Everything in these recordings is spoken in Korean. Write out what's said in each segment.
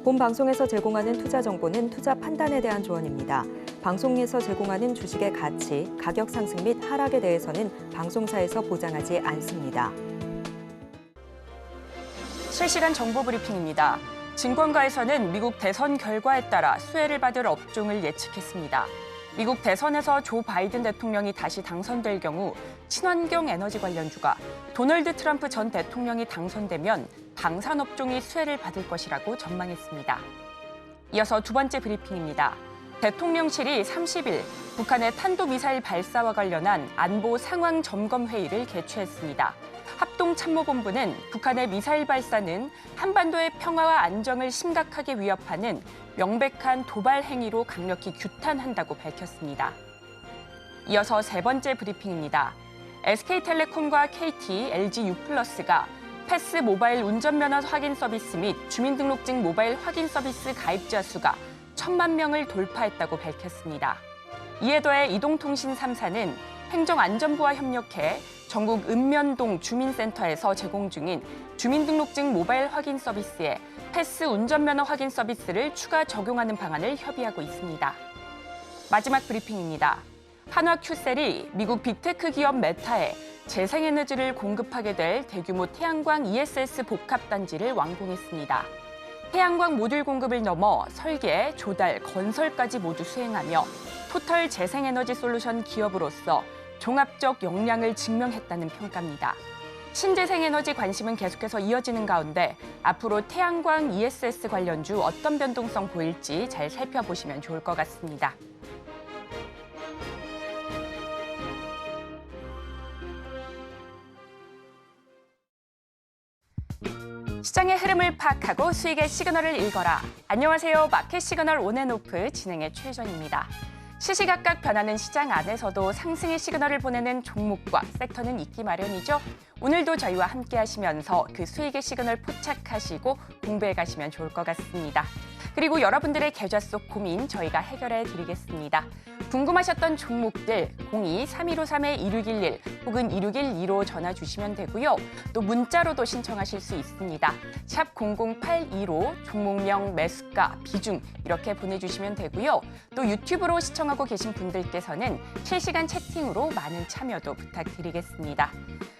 본 방송에서 제공하는 투자 정보는 투자 판단에 대한 조언입니다. 방송에서 제공하는 주식의 가치, 가격 상승 및 하락에 대해서는 방송사에서 보장하지 않습니다. 실시간 정보 브리핑입니다. 증권가에서는 미국 대선 결과에 따라 수혜를 받을 업종을 예측했습니다. 미국 대선에서 조 바이든 대통령이 다시 당선될 경우 친환경 에너지 관련주가, 도널드 트럼프 전 대통령이 당선되면 방산업종이 수혜를 받을 것이라고 전망했습니다. 이어서 두 번째 브리핑입니다. 대통령실이 30일 북한의 탄도미사일 발사와 관련한 안보 상황 점검 회의를 개최했습니다. 합동참모본부는 북한의 미사일 발사는 한반도의 평화와 안정을 심각하게 위협하는 명백한 도발 행위로 강력히 규탄한다고 밝혔습니다. 이어서 세 번째 브리핑입니다. SK텔레콤과 KT, LG유플러스가 패스 모바일 운전면허 확인 서비스 및 주민등록증 모바일 확인 서비스 가입자 수가 1,000만 명을 돌파했다고 밝혔습니다. 이에 더해 이동통신 3사는 행정안전부와 협력해 전국 읍면동 주민센터에서 제공 중인 주민등록증 모바일 확인 서비스에 패스 운전면허 확인 서비스를 추가 적용하는 방안을 협의하고 있습니다. 마지막 브리핑입니다. 한화큐셀이 미국 빅테크 기업 메타에 재생에너지를 공급하게 될 대규모 태양광 ESS 복합단지를 완공했습니다. 태양광 모듈 공급을 넘어 설계, 조달, 건설까지 모두 수행하며 토털 재생에너지 솔루션 기업으로서 종합적 역량을 증명했다는 평가입니다. 신재생에너지 관심은 계속해서 이어지는 가운데 앞으로 태양광 ESS 관련주 어떤 변동성 보일지 잘 살펴보시면 좋을 것 같습니다. 시장의 흐름을 파악하고 수익의 시그널을 읽어라. 안녕하세요. 마켓 시그널 온앤오프 진행의 최혜정입니다. 시시각각 변하는 시장 안에서도 상승의 시그널을 보내는 종목과 섹터는 있기 마련이죠. 오늘도 저희와 함께 하시면서 그 수익의 시그널 포착하시고 공부해 가시면 좋을 것 같습니다. 그리고 여러분들의 계좌 속 고민 저희가 해결해 드리겠습니다. 궁금하셨던 종목들 02-3153-2611 혹은 2612로 전화 주시면 되고요. 또 문자로도 신청하실 수 있습니다. 샵 0082로 종목명, 매수가, 비중 이렇게 보내주시면 되고요. 또 유튜브로 시청하고 계신 분들께서는 실시간 채팅으로 많은 참여도 부탁드리겠습니다.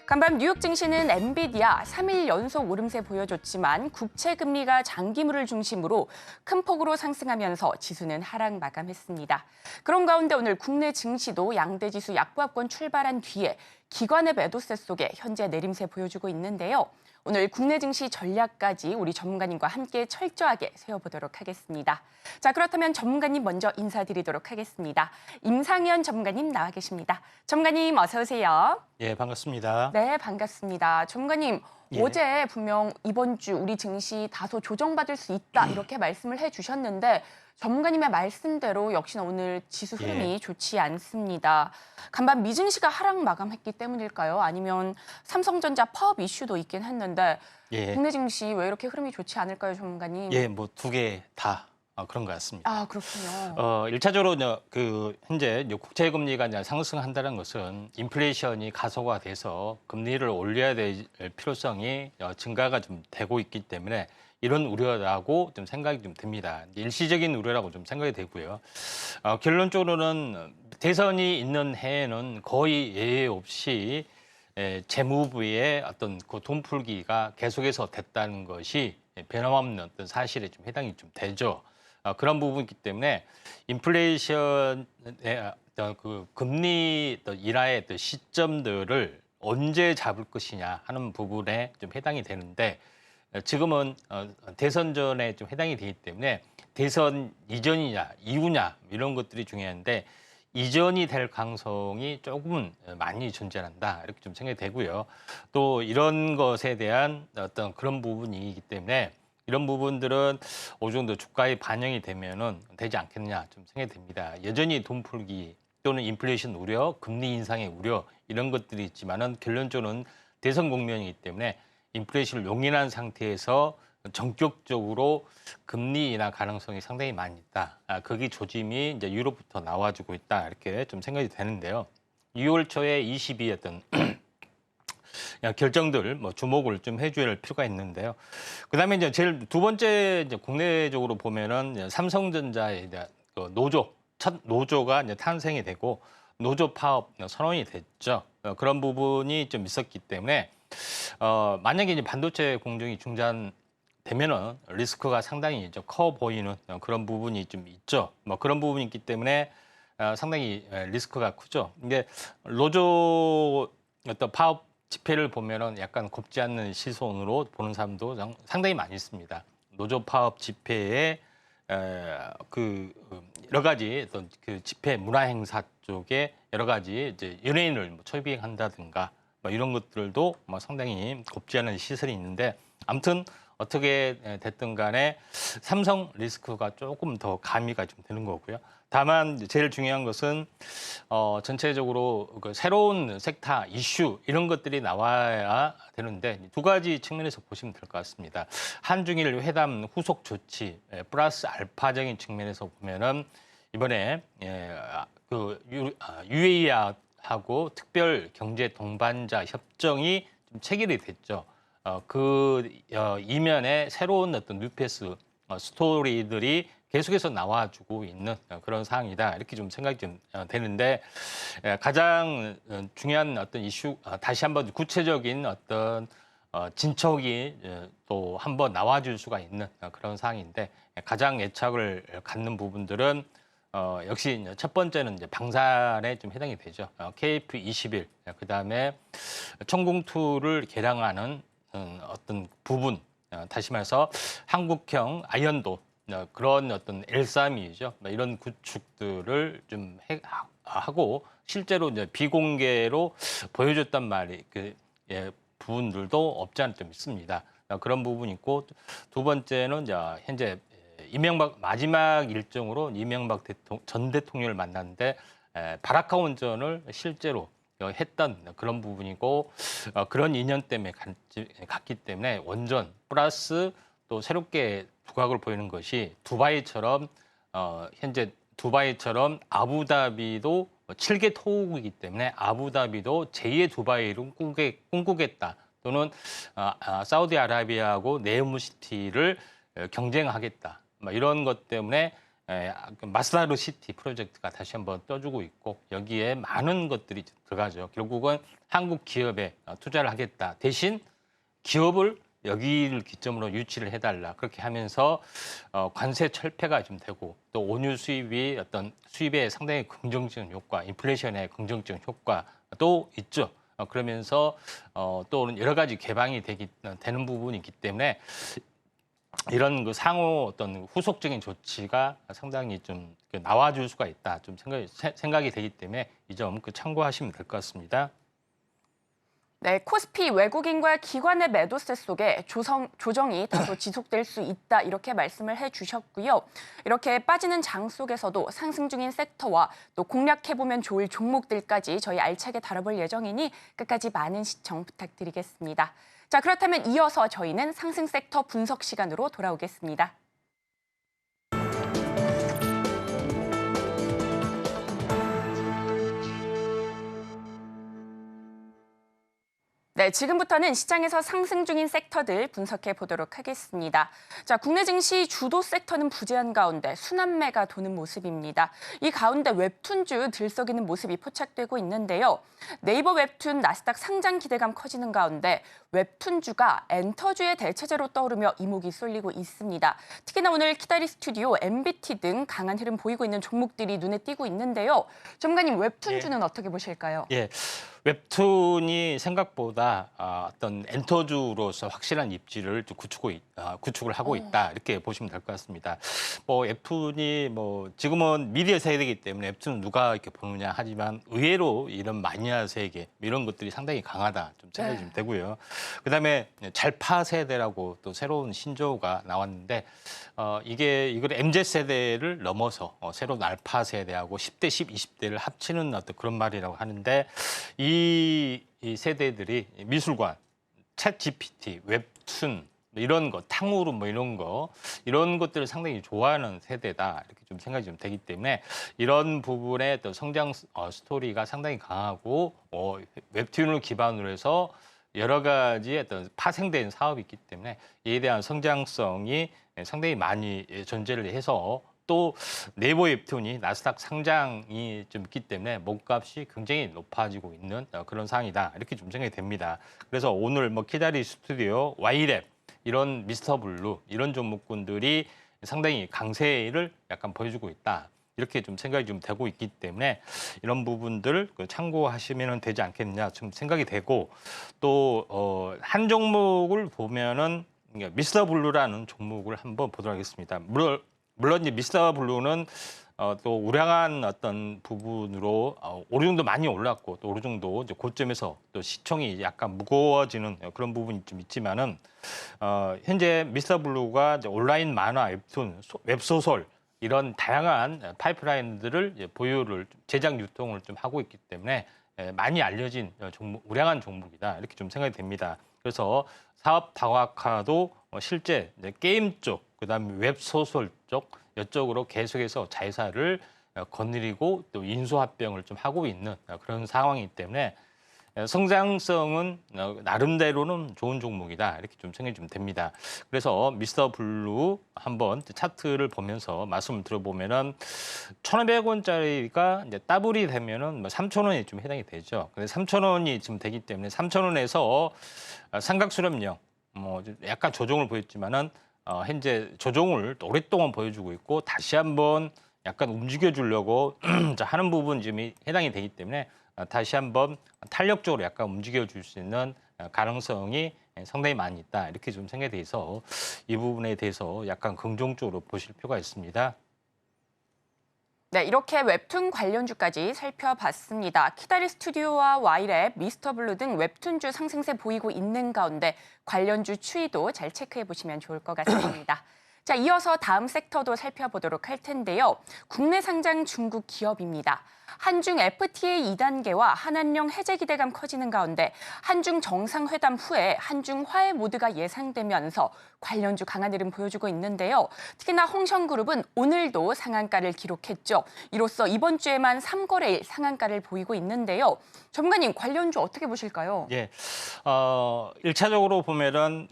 간밤 뉴욕 증시는 엔비디아 3일 연속 오름세 보여줬지만 국채 금리가 장기물을 중심으로 큰 폭으로 상승하면서 지수는 하락 마감했습니다. 그런 가운데 오늘 국내 증시도 양대 지수 약보합권 출발한 뒤에 기관의 매도세 속에 현재 내림세 보여주고 있는데요. 오늘 국내 증시 전략까지 우리 전문가님과 함께 철저하게 세워보도록 하겠습니다. 자, 그렇다면 전문가님 먼저 인사드리도록 하겠습니다. 임상현 전문가님 나와 계십니다. 전문가님 어서 오세요. 예, 반갑습니다. 네, 반갑습니다. 전문가님, 예. 어제 분명 이번 주 우리 증시 다소 조정받을 수 있다 이렇게 말씀을 해주셨는데 전문가님의 말씀대로 역시나 오늘 지수 흐름이 좋지 않습니다. 간밤 미증시가 하락 마감했기 때문일까요? 아니면 삼성전자 파업 이슈도 있긴 했는데 국내 증시 왜 이렇게 흐름이 좋지 않을까요, 전문가님? 예, 뭐 두 개 다 그런 것 같습니다. 아, 그렇군요. 1차적으로 현재 국채 금리가 이제 상승한다는 것은 인플레이션이 가속화돼서 금리를 올려야 될 필요성이 증가가 좀 되고 있기 때문에 이런 우려라고 좀 생각이 좀 듭니다. 일시적인 우려라고 좀 생각이 되고요. 결론적으로는 대선이 있는 해에는 거의 예외 없이 재무부의 어떤 그 돈풀기가 계속해서 됐다는 것이 변함없는 어떤 사실에 좀 해당이 좀 되죠. 그런 부분이기 때문에 인플레이션의 그 금리 인하의 시점들을 언제 잡을 것이냐 하는 부분에 좀 해당이 되는데 지금은 대선 전에 좀 해당이 되기 때문에 대선 이전이냐 이후냐 이런 것들이 중요한데 이전이 될 가능성이 조금은 많이 존재한다 이렇게 좀 생각이 되고요. 또 이런 것에 대한 어떤 그런 부분이기 때문에 이런 부분들은 어느 정도 주가에 반영이 되면은 되지 않겠냐 좀 생각이 됩니다. 여전히 돈 풀기 또는 인플레이션 우려, 금리 인상의 우려 이런 것들이 있지만은 결론적으로는 대선 국면이기 때문에 인플레이션을 용인한 상태에서 전격적으로 금리 인하 가능성이 상당히 많이 있다. 거기 조짐이 이제 유럽부터 나와주고 있다 이렇게 좀 생각이 되는데요. 6월 초에 22였던 결정들 뭐 주목을 좀 해줘야 할 필요가 있는데요. 그다음에 이제 제일 두 번째 이제 국내적으로 보면은 이제 삼성전자의 이제 그 첫 노조가 이제 탄생이 되고 노조 파업 선언이 됐죠. 그런 부분이 좀 있었기 때문에 만약에 이제 반도체 공정이 중단되면은 리스크가 상당히 좀 커 보이는 그런 부분이 좀 있죠. 뭐 그런 부분이 있기 때문에 상당히 리스크가 크죠. 이게 노조 어떤 파업 집회를 보면은 약간 곱지 않는 시선으로 보는 사람도 상당히 많이 있습니다. 노조 파업 집회에 그 여러 가지 어떤 그 집회 문화 행사 쪽에 여러 가지 이제 연예인을 뭐 초빙한다든가 뭐 이런 것들도 뭐 상당히 곱지 않은 시설이 있는데 아무튼 어떻게 됐든 간에 삼성 리스크가 조금 더 가미가 좀 되는 거고요. 다만 제일 중요한 것은 전체적으로 그 새로운 섹터 이슈 이런 것들이 나와야 되는데 두 가지 측면에서 보시면 될 것 같습니다. 한중일 회담 후속 조치 플러스 알파적인 측면에서 보면은 이번에 그 UAE하고 특별 경제 동반자 협정이 좀 체결이 됐죠. 이면에 새로운 어떤 뉴페이스 스토리들이 계속해서 나와주고 있는 그런 상황이다. 이렇게 좀 생각이 좀 되는데 가장 중요한 어떤 이슈, 다시 한번 구체적인 어떤 진척이 또 한번 나와줄 수가 있는 그런 상황인데 가장 애착을 갖는 부분들은 역시 첫 번째는 이제 방산에 좀 해당이 되죠. KF-21, 그다음에 천공투를 개량하는 어떤 부분, 다시 말해서 한국형 아이언도 그런 어떤 L3이죠. 이런 구축들을 좀 하고 실제로 이제 비공개로 보여줬단 말이 부분들도 없지 않아 좀 있습니다. 그런 부분이 있고 두 번째는 이제 현재 이명박 마지막 일정으로 이명박 전 대통령을 만났는데 바라카 원전을 실제로 했던 그런 부분이고 그런 인연 때문에 갔기 때문에 원전 플러스 또 새롭게 두각을 보이는 것이 두바이처럼 현재 두바이처럼 아부다비도 7개 토국이기 때문에 아부다비도 제2의 두바이를 꿈꾸겠다 또는 사우디아라비아하고 네옴시티를 경쟁하겠다 이런 것 때문에 마스다르 시티 프로젝트가 다시 한번 떠주고 있고 여기에 많은 것들이 들어가죠. 결국은 한국 기업에 투자를 하겠다. 대신 기업을 여기를 기점으로 유치를 해달라. 그렇게 하면서 관세 철폐가 좀 되고 또 온유 수입이 어떤 수입에 상당히 긍정적인 효과, 인플레이션의 긍정적인 효과도 있죠. 그러면서 또 여러 가지 개방이 되는 부분이 있기 때문에 이런 그 상호 어떤 후속적인 조치가 상당히 좀 나와줄 수가 있다. 좀 생각이 되기 때문에 이 점 참고하시면 될 것 같습니다. 네, 코스피 외국인과 기관의 매도세 속에 조정이 다소 지속될 수 있다 이렇게 말씀을 해주셨고요. 이렇게 빠지는 장 속에서도 상승 중인 섹터와 또 공략해보면 좋을 종목들까지 저희 알차게 다뤄볼 예정이니 끝까지 많은 시청 부탁드리겠습니다. 자, 그렇다면 이어서 저희는 상승 섹터 분석 시간으로 돌아오겠습니다. 네, 지금부터는 시장에서 상승 중인 섹터들 분석해 보도록 하겠습니다. 자, 국내 증시 주도 섹터는 부재한 가운데 순환매가 도는 모습입니다. 이 가운데 웹툰주 들썩이는 모습이 포착되고 있는데요. 네이버 웹툰 나스닥 상장 기대감 커지는 가운데 웹툰주가 엔터주의 대체제로 떠오르며 이목이 쏠리고 있습니다. 특히나 오늘 키다리 스튜디오, MBT 등 강한 흐름 보이고 있는 종목들이 눈에 띄고 있는데요. 전문가님, 웹툰주는 어떻게 보실까요? 예. 웹툰이 생각보다 어떤 엔터주로서 확실한 입지를 구축을 하고 있다 이렇게 보시면 될 것 같습니다. 뭐 웹툰이 뭐 지금은 미디어 세대이기 때문에 웹툰은 누가 이렇게 보느냐 하지만 의외로 이런 마니아 세계 이런 것들이 상당히 강하다 좀 생각이 좀 되고요. 그다음에 잘파 세대라고 또 새로운 신조어가 나왔는데 이걸 MZ 세대를 넘어서 새로운 알파 세대하고 10대, 20대를 합치는 어떤 그런 말이라고 하는데 이 세대들이 미술관, 챗 GPT, 웹툰 이런 거, 탕후루 이런 것들을 상당히 좋아하는 세대다 이렇게 좀 생각이 좀 되기 때문에 이런 부분의 또 성장 스토리가 상당히 강하고 웹툰을 기반으로 해서 여러 가지 어떤 파생된 사업이 있기 때문에 이에 대한 성장성이 상당히 많이 존재를 해서 또 네이버 웹툰이 나스닥 상장이 좀 있기 때문에 몸값이 굉장히 높아지고 있는 그런 상황이다. 이렇게 좀 생각이 됩니다. 그래서 오늘 뭐 키다리 스튜디오, 와이랩 이런 미스터 블루 이런 종목군들이 상당히 강세를 약간 보여주고 있다. 이렇게 좀 생각이 좀 되고 있기 때문에 이런 부분들 참고하시면 되지 않겠느냐 좀 생각이 되고 또 한 종목을 보면은 미스터 블루라는 종목을 한번 보도록 하겠습니다. 물론 이제 미스터 블루는 또 우량한 어떤 부분으로 어느 정도 많이 올랐고 또 어느 정도 이제 고점에서 또 시총이 약간 무거워지는 그런 부분이 좀 있지만은 현재 미스터 블루가 이제 온라인 만화, 웹툰, 웹소설 이런 다양한 파이프라인들을 이제 보유를 제작 유통을 좀 하고 있기 때문에 많이 알려진 종목, 우량한 종목이다 이렇게 좀 생각이 됩니다. 그래서 사업 다각화도 실제 이제 게임 쪽, 그다음에 웹소설 쪽 이쪽으로 계속해서 자회사를 거느리고 또 인수합병을 좀 하고 있는 그런 상황이기 때문에 성장성은 나름대로는 좋은 종목이다 이렇게 좀 생각이 좀 됩니다. 그래서 미스터 블루 한번 차트를 보면서 말씀을 들어보면은 1,500원짜리가 이제 더블이 되면은 뭐 3,000원이 좀 해당이 되죠. 근데 3,000원이 지금 되기 때문에 3,000원에서 삼각수렴형 뭐 약간 조정을 보였지만은 현재 조정을 오랫동안 보여주고 있고 다시 한번 약간 움직여주려고 하는 부분 지금 해당이 되기 때문에 다시 한번 탄력적으로 약간 움직여줄 수 있는 가능성이 상당히 많이 있다. 이렇게 좀 생각이 돼서 이 부분에 대해서 약간 긍정적으로 보실 필요가 있습니다. 네, 이렇게 웹툰 관련주까지 살펴봤습니다. 키다리 스튜디오와 와이랩, 미스터블루 등 웹툰주 상승세 보이고 있는 가운데 관련주 추이도 잘 체크해 보시면 좋을 것 같습니다. 자, 이어서 다음 섹터도 살펴보도록 할 텐데요. 국내 상장 중국 기업입니다. 한중 FTA 2단계와 한한령 해제 기대감 커지는 가운데 한중 정상회담 후에 한중 화해 모드가 예상되면서 관련주 강한 흐름 보여주고 있는데요. 특히나 홍성그룹은 오늘도 상한가를 기록했죠. 이로써 이번 주에만 3거래일 상한가를 보이고 있는데요. 전문가님, 관련주 어떻게 보실까요? 예, 1차적으로 보면은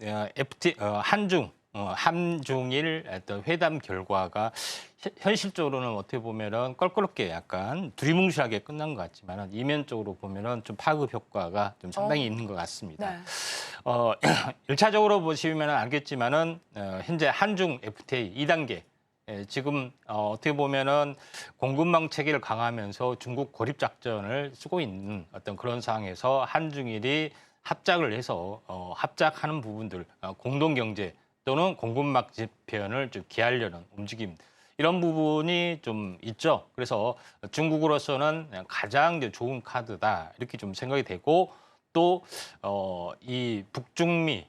한중일 어떤 회담 결과가 현실적으로는 어떻게 보면은 껄끄럽게 약간 두리뭉실하게 끝난 것 같지만은 이면적으로 보면은 좀 파급 효과가 좀 상당히 있는 것 같습니다. 네. 1차적으로 보시면 알겠지만은 현재 한중 FTA 2단계 지금 어떻게 보면은 공급망 체계를 강화하면서 중국 고립 작전을 쓰고 있는 어떤 그런 상황에서 한중일이 합작을 해서 합작하는 부분들 공동 경제 또는 공급망 재편을 좀 기하려는 움직임 이런 부분이 좀 있죠. 그래서 중국으로서는 가장 좋은 카드다 이렇게 좀 생각이 되고 또 이 북중미,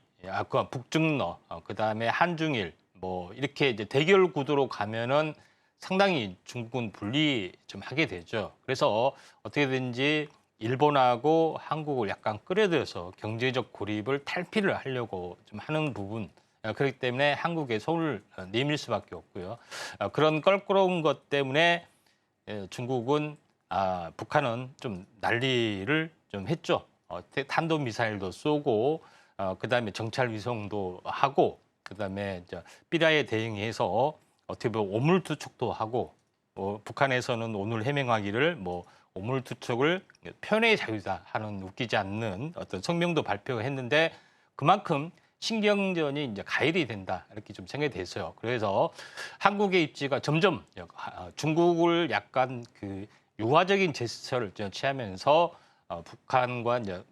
북중러, 그다음에 한중일 뭐 이렇게 이제 대결 구도로 가면은 상당히 중국은 불리 좀 하게 되죠. 그래서 어떻게든지 일본하고 한국을 약간 끌어들여서 경제적 고립을 탈피를 하려고 좀 하는 부분. 그렇기 때문에 한국에 손을 내밀 수밖에 없고요. 그런 껄끄러운 것 때문에 중국은 북한은 좀 난리를 좀 했죠. 탄도미사일도 쏘고 그다음에 정찰 위성도 하고 그다음에 삐라에 대응해서 어떻게 보면 오물투척도 하고 북한에서는 오늘 해명하기를 뭐 오물투척을 표현의 자유다 하는 웃기지 않는 어떤 성명도 발표했는데 그만큼 신경전이 이제 가열이 된다 이렇게 좀 생각이 됐어요. 그래서 한국의 입지가 점점 중국을 약간 그 유화적인 제스처를 취하면서 북한과 이제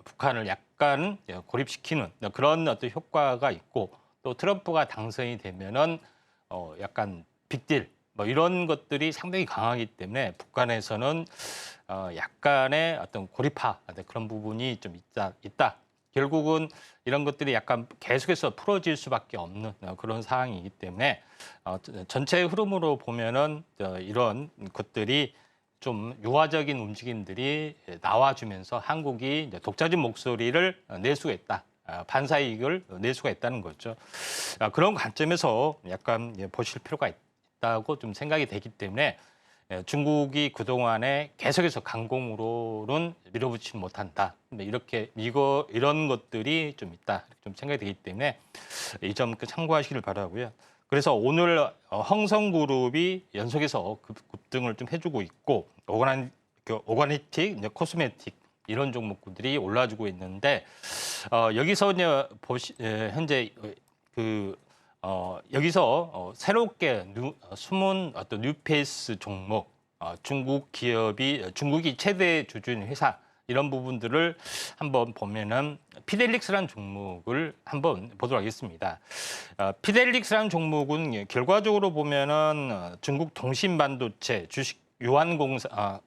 북한을 약간 고립시키는 그런 어떤 효과가 있고 또 트럼프가 당선이 되면은 약간 빅딜 뭐 이런 것들이 상당히 강하기 때문에 북한에서는 약간의 어떤 고립화 그런 부분이 좀 있다. 결국은 이런 것들이 약간 계속해서 풀어질 수밖에 없는 그런 상황이기 때문에 전체 흐름으로 보면은 이런 것들이 좀 유화적인 움직임들이 나와주면서 한국이 이제 독자적 목소리를 낼 수가 있다. 반사이익을 낼 수가 있다는 거죠. 그런 관점에서 약간 보실 필요가 있다고 좀 생각이 되기 때문에 중국이 그동안에 계속해서 강공으로는 밀어붙이지 못한다. 이렇게 이런 것들이 좀 있다. 좀 생각이 되기 때문에 이 점 참고하시길 바라고요. 그래서 오늘 흥성그룹이 연속해서 급등을 좀 해주고 있고 오가니틱, 이제 코스메틱 이런 종목들이 올라주고 있는데 여기서 이제 현재 여기서 새롭게 숨은 어떤 뉴페이스 종목, 중국이 최대 주주인 회사 이런 부분들을 한번 보면은 피델릭스라는 종목을 한번 보도록 하겠습니다. 피델릭스라는 종목은 결과적으로 보면은 중국 동신반도체 주식 유한공사가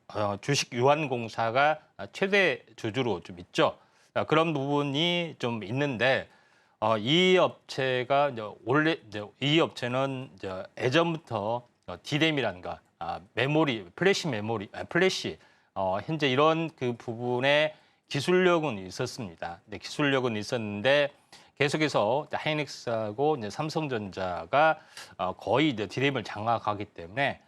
최대 주주로 좀 있죠. 그런 부분이 좀 있는데 이 업체가 이 업체는 예전부터 D램이란가 플래시 현재 이런 그 부분에 기술력은 있었습니다. 기술력은 있었는데 계속해서 하이닉스하고 삼성전자가 거의 이제 D램을 장악하기 때문에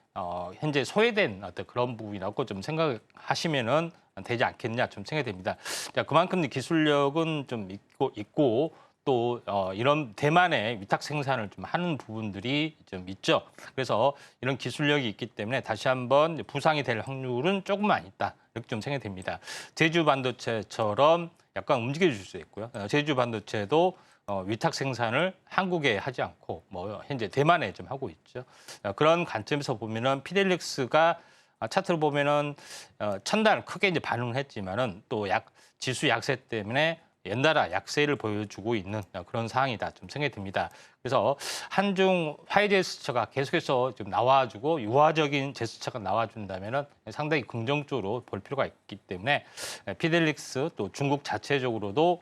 현재 소외된 어떤 그런 부분이라고 좀 생각하시면은 되지 않겠냐 좀 생각이 됩니다. 그만큼 기술력은 좀 있고 또 이런 대만의 위탁 생산을 좀 하는 부분들이 좀 있죠. 그래서 이런 기술력이 있기 때문에 다시 한번 부상이 될 확률은 조금만 있다. 이렇게 좀 생각이 됩니다. 제주 반도체처럼 약간 움직여줄 수 있고요. 제주 반도체도 위탁 생산을 한국에 하지 않고 현재 대만에 좀 하고 있죠. 그런 관점에서 보면은 피델릭스가 차트를 보면은 첫날 크게 이제 반응을 했지만은 또 지수 약세 때문에 연달아 약세를 보여주고 있는 그런 상황이다 좀 생각이 듭니다. 그래서 한중 화해 제스처가 계속해서 좀 나와주고 유화적인 제스처가 나와준다면은 상당히 긍정적으로 볼 필요가 있기 때문에 피델릭스 또 중국 자체적으로도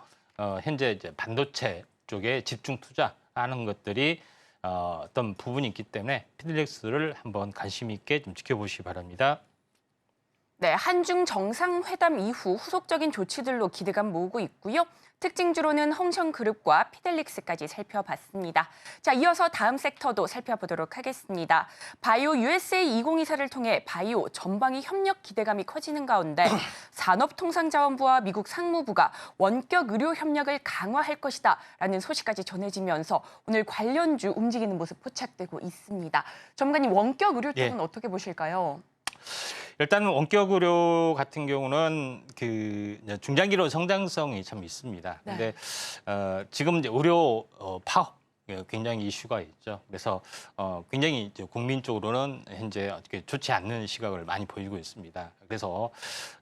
현재 이제 반도체 쪽에 집중 투자하는 것들이 어떤 부분이 있기 때문에 피델릭스를 한번 관심 있게 좀 지켜보시기 바랍니다. 네, 한중 정상회담 이후 후속적인 조치들로 기대감 모으고 있고요. 특징주로는 홍성그룹과 피델릭스까지 살펴봤습니다. 자, 이어서 다음 섹터도 살펴보도록 하겠습니다. 바이오 USA 2024를 통해 바이오 전방위 협력 기대감이 커지는 가운데 산업통상자원부와 미국 상무부가 원격 의료 협력을 강화할 것이다라는 소식까지 전해지면서 오늘 관련주 움직이는 모습 포착되고 있습니다. 전문가님, 원격 의료 쪽은 어떻게 보실까요? 일단 원격 의료 같은 경우는 중장기로 성장성이 참 있습니다. 네. 근데 지금 이제 의료 파업 굉장히 이슈가 있죠. 그래서 굉장히 이제 국민 쪽으로는 현재 어떻게 좋지 않는 시각을 많이 보이고 있습니다. 그래서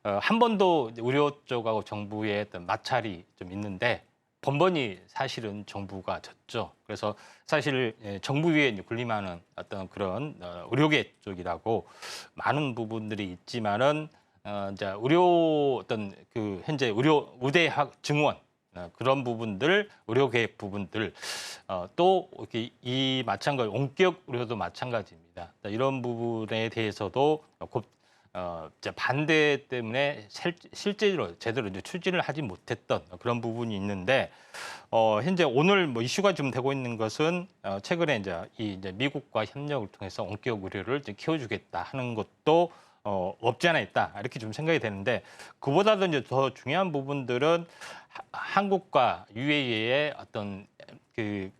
한 번도 의료 쪽하고 정부의 어떤 마찰이 좀 있는데 번번이 사실은 정부가 졌죠. 그래서 사실 정부 위에 군림하는 어떤 그런 의료계 쪽이라고 많은 부분들이 있지만은 이제 의료 어떤 현재 의료 의대 증원 그런 부분들, 의료계획 부분들 또 이 마찬가지 원격 의료도 마찬가지입니다. 이런 부분에 대해서도 반대 때문에 실제로 제대로 이제 추진을 하지 못했던 그런 부분이 있는데 현재 오늘 이슈가 좀 되고 있는 것은 최근에 이제 미국과 협력을 통해서 원격 의료를 이제 키워주겠다 하는 것도 없지 않아 있다 이렇게 좀 생각이 되는데 그보다도 이제 더 중요한 부분들은 한국과 UAE의 어떤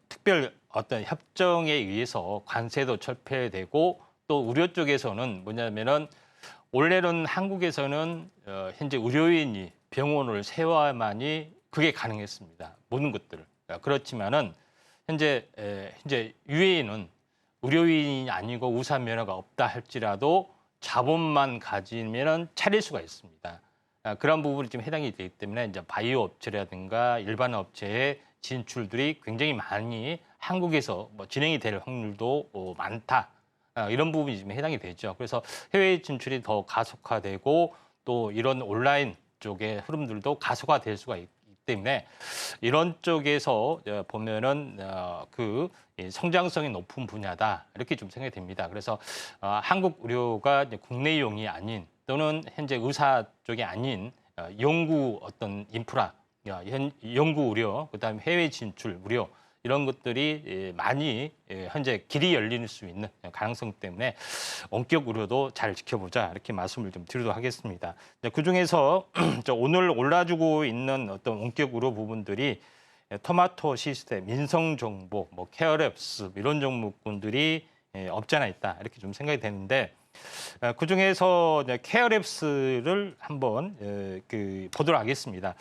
특별 어떤 협정에 의해서 관세도 철폐되고 또 의료 쪽에서는 뭐냐면은 원래는 한국에서는 현재 의료인이 병원을 세워야만이 그게 가능했습니다. 모든 것들을. 그렇지만은 현재 UAE는 의료인이 아니고 우산 면허가 없다 할지라도 자본만 가지면은 차릴 수가 있습니다. 그런 부분이 좀 해당이 되기 때문에 이제 바이오 업체라든가 일반 업체의 진출들이 굉장히 많이 한국에서 진행이 될 확률도 많다. 이런 부분이 좀 해당이 되죠. 그래서 해외 진출이 더 가속화되고 또 이런 온라인 쪽의 흐름들도 가속화될 수가 있기 때문에 이런 쪽에서 보면은 성장성이 높은 분야다 이렇게 좀 생각이 됩니다. 그래서 한국 의료가 국내용이 아닌 또는 현재 의사 쪽이 아닌 연구 어떤 인프라, 연구 의료, 그다음에 해외 진출 의료 이런 것들이 많이 현재 길이 열릴 수 있는 가능성 때문에 원격 의료도 잘 지켜보자 이렇게 말씀을 좀 드리도록 하겠습니다. 그중에서 오늘 올라주고 있는 어떤 원격 의료 부분들이 토마토 시스템, 민성정보, 뭐 케어랩스 이런 종목군들이 없지 않아 있다 이렇게 좀 생각이 되는데 그중에서 케어랩스를 한번 보도록 하겠습니다.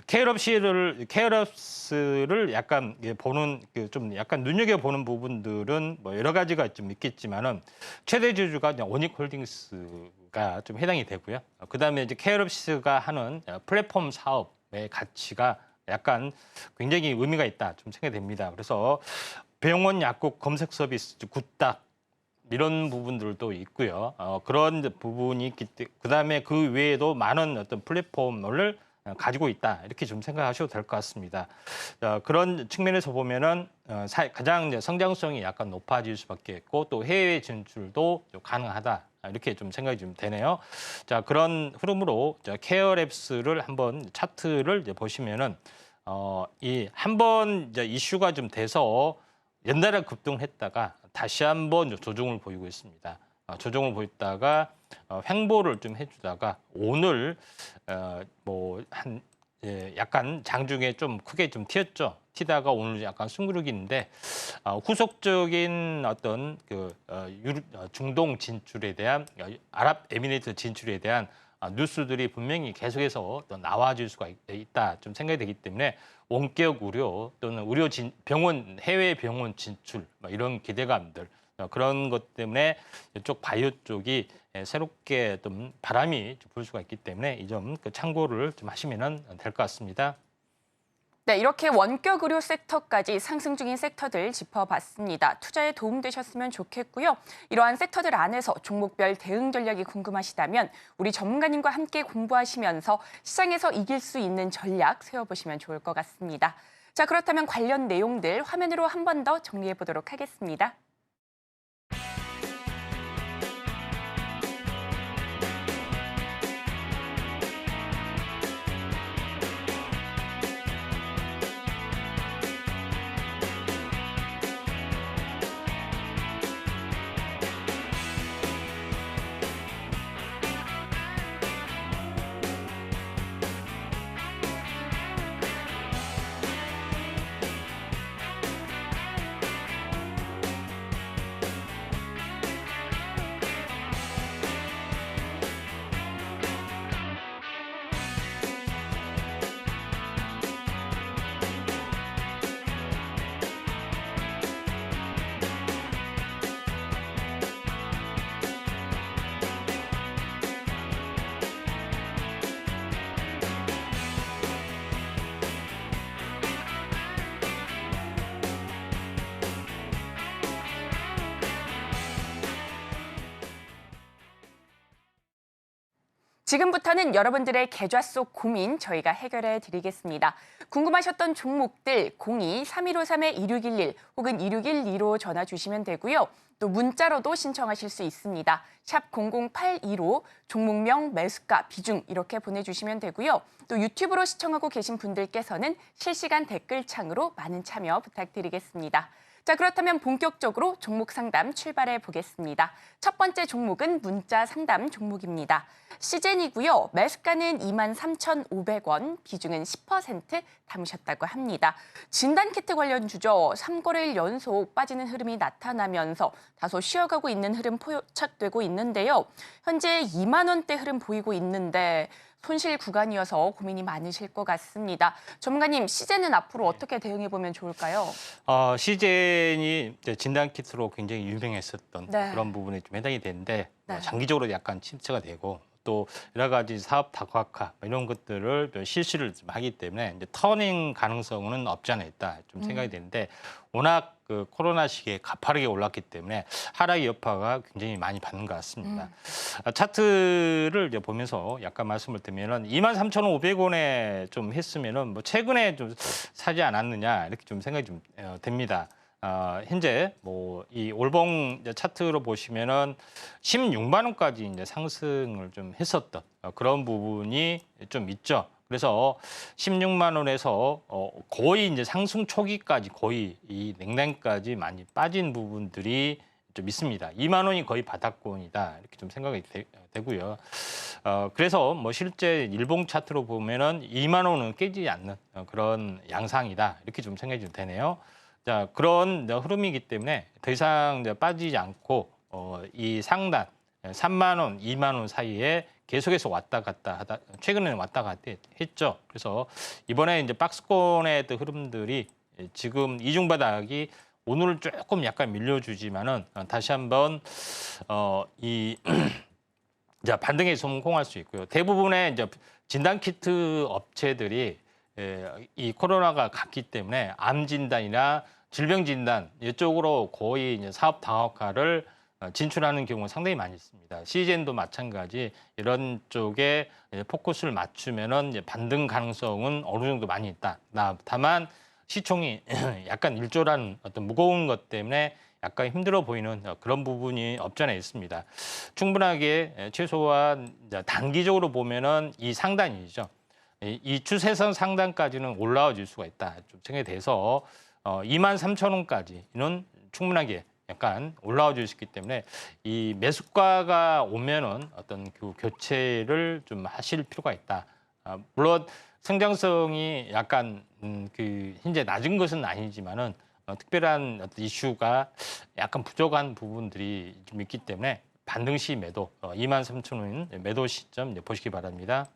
케어랩스를 약간 보는 좀 약간 눈여겨 보는 부분들은 뭐 여러 가지가 좀 있겠지만은 최대 주주가 원익홀딩스가 좀 해당이 되고요. 그다음에 이제 케어랩스가 하는 플랫폼 사업의 가치가 약간 굉장히 의미가 있다 좀 생각이 됩니다. 그래서 병원 약국 검색 서비스 굿닥 이런 부분들도 있고요. 그런 부분이 있기 때문에 그다음에 그 외에도 많은 어떤 플랫폼을 가지고 있다 이렇게 좀 생각하셔도 될 것 같습니다. 그런 측면에서 보면은 가장 이제 성장성이 약간 높아질 수밖에 없고 또 해외 진출도 좀 가능하다 이렇게 좀 생각이 좀 되네요. 자 그런 흐름으로 케어랩스를 한번 차트를 이제 보시면은 이 한번 이제 이슈가 좀 돼서 연달아 급등했다가 다시 한번 조정을 보이고 있습니다. 조정을 보였다가 횡보를 좀 해주다가 오늘 약간 장중에 좀 크게 좀 튀었죠. 튀다가 오늘 약간 숨구르기인데 후속적인 어떤 중동 진출에 대한 아랍에미리트 진출에 대한 뉴스들이 분명히 계속해서 또 나와줄 수가 있다 좀 생각이 되기 때문에 원격 의료 또는 병원 해외 병원 진출 이런 기대감들 그런 것 때문에 이쪽 바이오 쪽이 새롭게 좀 바람이 불 수가 있기 때문에 이 점 참고를 좀 하시면 될 것 같습니다. 네, 이렇게 원격 의료 섹터까지 상승 중인 섹터들 짚어봤습니다. 투자에 도움되셨으면 좋겠고요. 이러한 섹터들 안에서 종목별 대응 전략이 궁금하시다면 우리 전문가님과 함께 공부하시면서 시장에서 이길 수 있는 전략 세워보시면 좋을 것 같습니다. 자, 그렇다면 관련 내용들 화면으로 한 번 더 정리해 보도록 하겠습니다. 지금부터는 여러분들의 계좌 속 고민 저희가 해결해 드리겠습니다. 궁금하셨던 종목들 02-3153-2611 혹은 2612로 전화 주시면 되고요. 또 문자로도 신청하실 수 있습니다. 샵 0082로 종목명, 매수가, 비중 이렇게 보내주시면 되고요. 또 유튜브로 시청하고 계신 분들께서는 실시간 댓글창으로 많은 참여 부탁드리겠습니다. 자, 그렇다면 본격적으로 종목 상담 출발해 보겠습니다. 첫 번째 종목은 문자 상담 종목입니다. 시젠이고요. 매수가는 23,500원, 비중은 10% 담으셨다고 합니다. 진단키트 관련 주죠. 3거래일 연속 빠지는 흐름이 나타나면서 다소 쉬어가고 있는 흐름 포착되고 있는데요. 현재 2만 원대 흐름 보이고 있는데 손실 구간이어서 고민이 많으실 것 같습니다. 전문가님, 시젠은 앞으로 어떻게 대응해 보면 좋을까요? 시젠이 진단키트로 굉장히 유명했었던 네. 그런 부분에 좀 해당이 되는데 네. 장기적으로 약간 침체가 되고 또 여러 가지 사업 다각화 이런 것들을 실시를 좀 하기 때문에 이제 터닝 가능성은 없지 않아 있다 좀 생각이 되는데 워낙 그 코로나 시기에 가파르게 올랐기 때문에 하락의 여파가 굉장히 많이 받는 것 같습니다. 차트를 이제 보면서 약간 말씀을 드리면은 23,500원에 좀 했으면은 뭐 최근에 좀 사지 않았느냐 이렇게 좀 생각이 좀 됩니다. 현재 뭐 이 올봉 차트로 보시면은 16만 원까지 이제 상승을 좀 했었던 그런 부분이 좀 있죠. 그래서 16만 원에서 거의 이제 상승 초기까지 거의 이 냉랭까지 많이 빠진 부분들이 좀 있습니다. 2만 원이 거의 바닥권이다 이렇게 좀 생각이 되고요. 그래서 뭐 실제 일봉 차트로 보면은 2만 원은 깨지지 않는 그런 양상이다 이렇게 좀 생각이 좀 되네요. 자, 그런 흐름이기 때문에 더 이상 이제 빠지지 않고 이 상단 3만 원, 2만 원 사이에 계속해서 왔다 갔다 하다 최근에는 왔다 갔다 했죠. 그래서 이번에 이제 박스권의 또 흐름들이 지금 이중 바닥이 오늘 조금 약간 밀려주지만은 다시 한번 이 자, 반등에 성공할 수 있고요. 대부분의 이제 진단 키트 업체들이 이 코로나가 갔기 때문에 암 진단이나 질병 진단 이쪽으로 거의 이제 사업 다각화를 진출하는 경우가 상당히 많이 있습니다. 시즌도 마찬가지 이런 쪽에 포커스를 맞추면은 이제 반등 가능성은 어느 정도 많이 있다. 다만 시총이 약간 일조라는 어떤 무거운 것 때문에 약간 힘들어 보이는 그런 부분이 없지 않아 있습니다. 충분하게 최소한 단기적으로 보면은 이 상단이죠. 이 추세선 상단까지는 올라와 줄 수가 있다. 좀 생각이 돼서 23,000원까지는 충분하게 약간 올라와 줄 수 있기 때문에 이 매수가가 오면은 어떤 그 교체를 좀 하실 필요가 있다. 물론 성장성이 약간 그 현재 낮은 것은 아니지만은 특별한 어떤 이슈가 약간 부족한 부분들이 좀 있기 때문에 반등 시 매도 23,000원 매도 시점 보시기 바랍니다.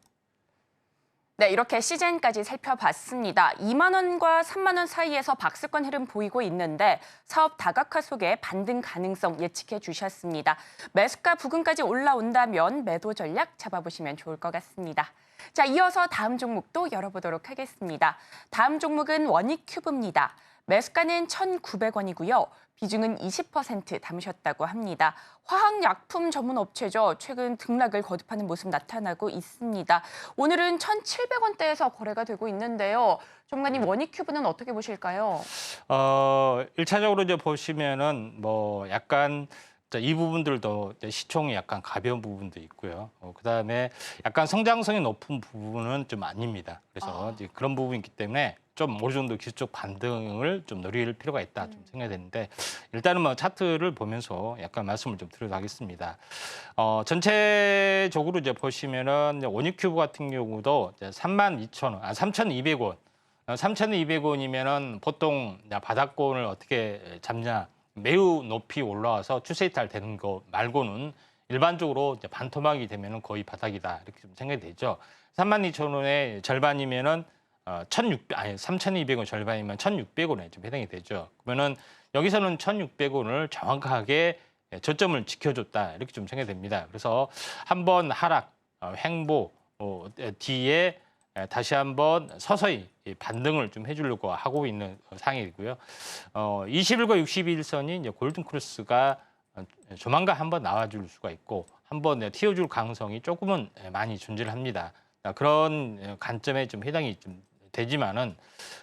네, 이렇게 시즌까지 살펴봤습니다. 2만 원과 3만 원 사이에서 박스권 흐름 보이고 있는데 사업 다각화 속에 반등 가능성 예측해 주셨습니다. 매수가 부근까지 올라온다면 매도 전략 잡아보시면 좋을 것 같습니다. 자, 이어서 다음 종목도 열어보도록 하겠습니다. 다음 종목은 원익큐브입니다. 매수가는 1,900원이고요. 비중은 20% 담으셨다고 합니다. 화학약품 전문 업체죠. 최근 등락을 거듭하는 모습 나타나고 있습니다. 오늘은 1,700원대에서 거래가 되고 있는데요. 전문가님, 원익큐브는 어떻게 보실까요? 1차적으로 이제 보시면은 뭐 약간 이 부분들도 이제 시총이 약간 가벼운 부분도 있고요. 그다음에 약간 성장성이 높은 부분은 좀 아닙니다. 그래서 이제 그런 부분이 있기 때문에 좀 어느 정도 기술적 반등을 좀 노릴 필요가 있다 좀 생각이 되는데 일단은 뭐 차트를 보면서 약간 말씀을 좀 드려가겠습니다. 전체적으로 이제 보시면은 원익큐브 같은 경우도 32,000원, 3,200원, 3,200원이면은 보통 바닥권을 어떻게 잡냐? 매우 높이 올라와서 추세 이탈되는 거 말고는 일반적으로 이제 반토막이 되면은 거의 바닥이다 이렇게 좀 생각이 되죠. 32,000원의 절반이면은 3,200원 절반이면 1,600원에 좀 해당이 되죠. 그러면은 여기서는 1,600원을 정확하게 저점을 지켜줬다 이렇게 좀 생각이 됩니다. 그래서 한번 하락, 횡보 뒤에 다시 한번 서서히 반등을 좀 해주려고 하고 있는 상황이고요. 20일과 60일선이 이제 골든 크로스가 조만간 한번 나와줄 수가 있고 한번 튀어줄 가능성이 조금은 많이 존재를 합니다. 그런 관점에 좀 해당이 좀 되지만은